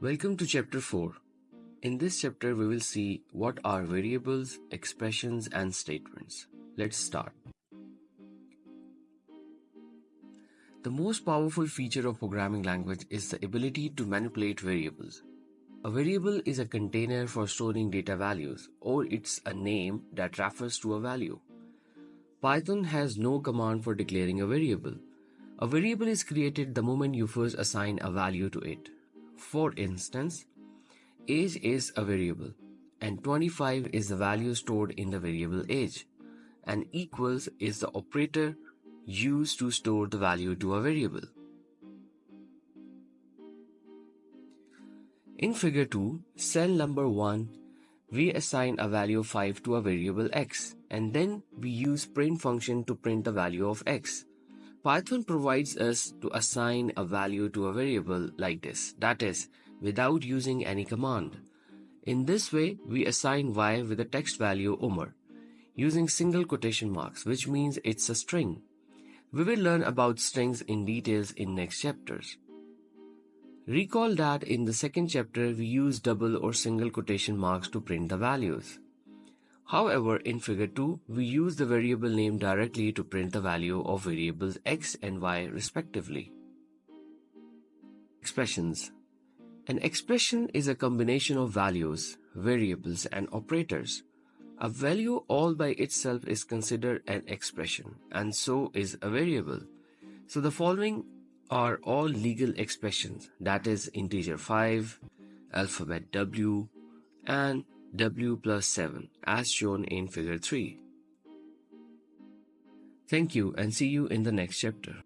Welcome to Chapter 4. In this chapter, we will see what are variables, expressions, and statements. Let's start. The most powerful feature of programming language is the ability to manipulate variables. A variable is a container for storing data values, or it's a name that refers to a value. Python has no command for declaring a variable. A variable is created the moment you first assign a value to it. For instance, age is a variable, and 25 is the value stored in the variable age, and equals is the operator used to store the value to a variable. In figure 2, cell number 1, we assign a value of 5 to a variable x, and then we use print function to print the value of x. Python provides us to assign a value to a variable like this, that is, without using any command. In this way, we assign y with a text value Umar, using single quotation marks, which means it's a string. We will learn about strings in details in next chapters. Recall that in the second chapter, we use double or single quotation marks to print the values. However, in figure 2, we use the variable name directly to print the value of variables x and y respectively. Expressions. An expression is a combination of values, variables, and operators. A value all by itself is considered an expression, and so is a variable. So the following are all legal expressions, that is integer 5, alphabet w, and w plus 7 as shown in figure 3. Thank you and see you in the next chapter.